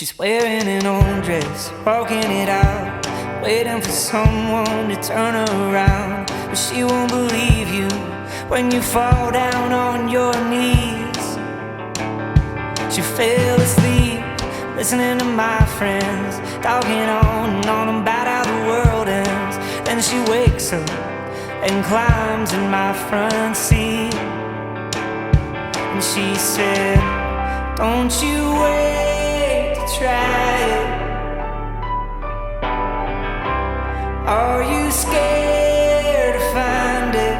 She's wearing an old dress, walking it out, waiting for someone to turn her around. But she won't believe you when you fall down on your knees. She fell asleep, listening to my friends talking on and on about how the world ends. Then she wakes up and climbs in my front seat, and she said, "Don't you wait to try it. Are you scared to find it?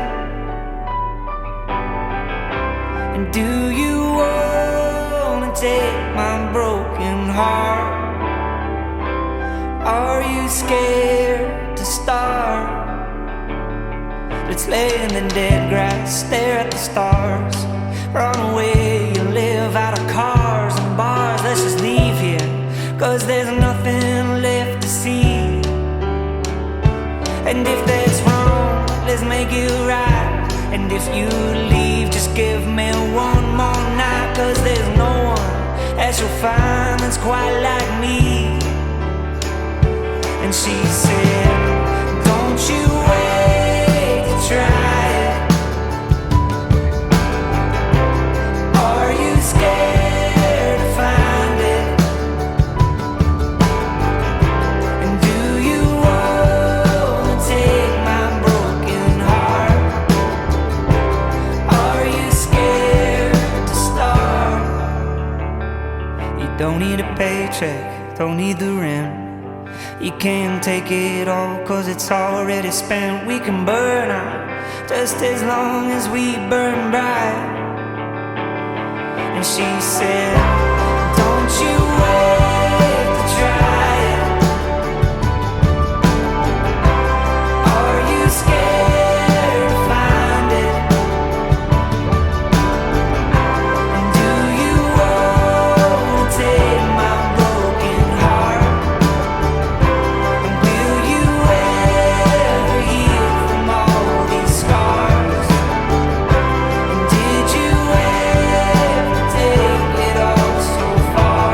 And do you wanna take my broken heart? Are you scared to start? Let's lay in the dead grass, stare at the stars, run away, you live out of cars and bars. Let's just leave here, 'cause there's nothing left to see. And if that's wrong, let's make it right. And if you leave, just give me one more night, 'cause there's no one that you'll find that's quite like me." And she said, "Don't you wait to try it. Are you scared to find it? And do you wanna take my broken heart? Are you scared to start?" You don't need a paycheck, don't need the rent. You can't take it all, 'cause it's already spent. We can burn out just as long as we burn bright. And she said, "Don't you wait to try it. Are you scared to find it? And do you wanna take my broken heart? And will you ever heal from all these scars? And did you ever take it all so far?"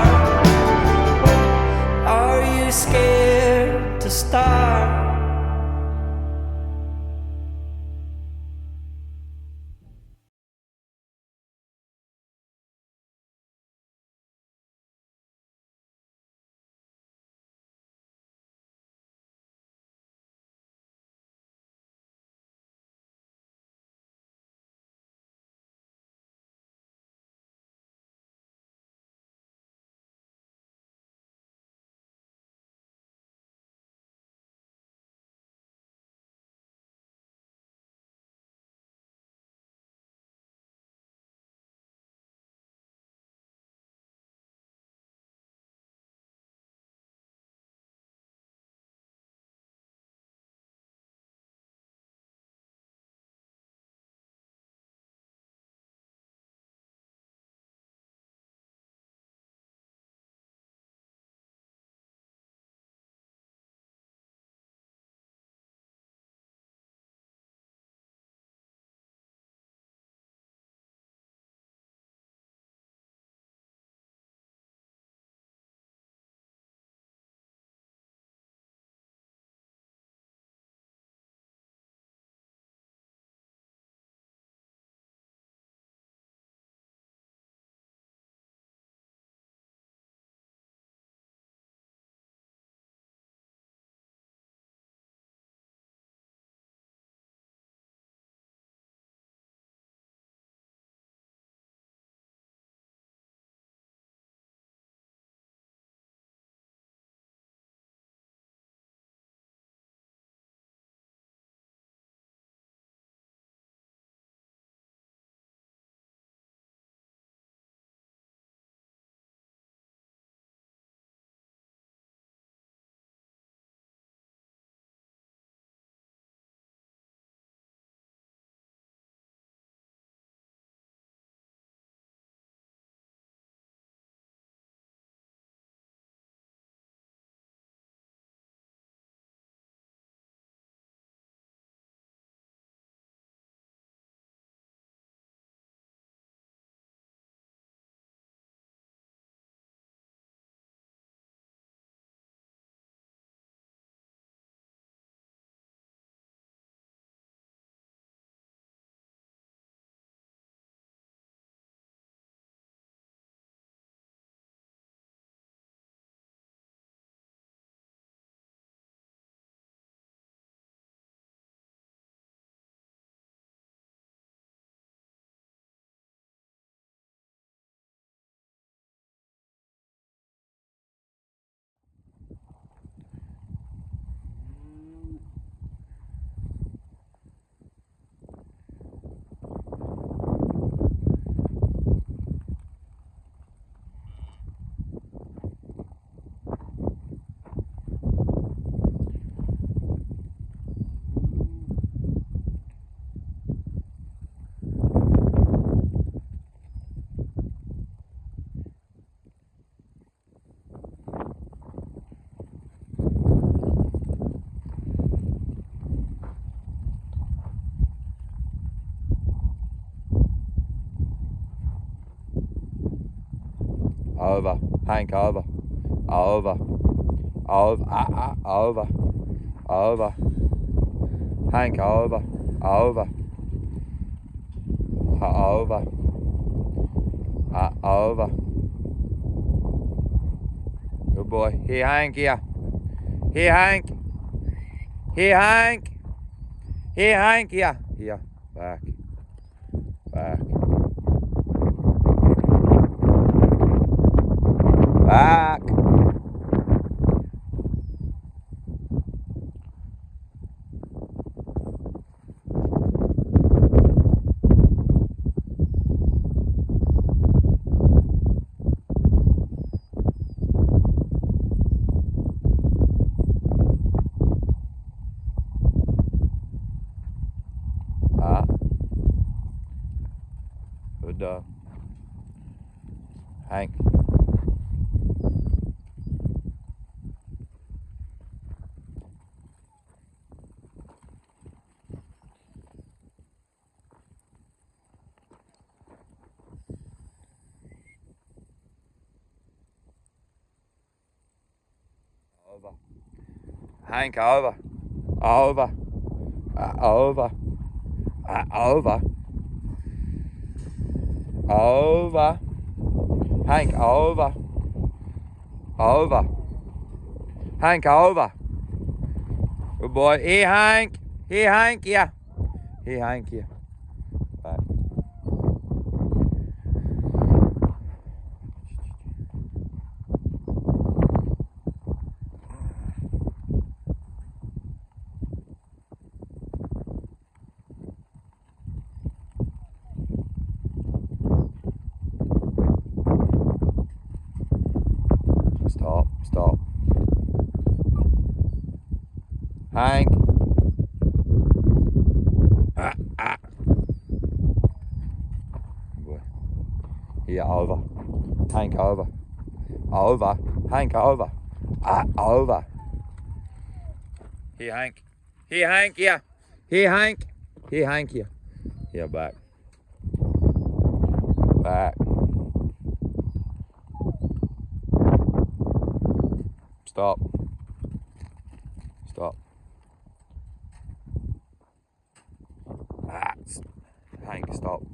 over. Hank, over. Over. Over. Over. Over. Hank, over. Over. Over. Over. Good boy. Here, Hank, here. Here, Hank. Here, Hank. Here, Hank, here. Here. Back. Back. Back. Good dog. Hank. Over. Hank, over. Over. Over. Over. Over. Hank, over. Over. Hank, over. Good boy. Here, Hank. Here, Hank, here. Here, Hank, here. Back. Stop, stop. Hank. Boy. Here, over. Hank, over. Over. Hank, over. Over. Here, Hank. Here, Hank, here. Here, Hank. Here, Hank, here. Here, back. Back. Stop. Stop. Hank, stop.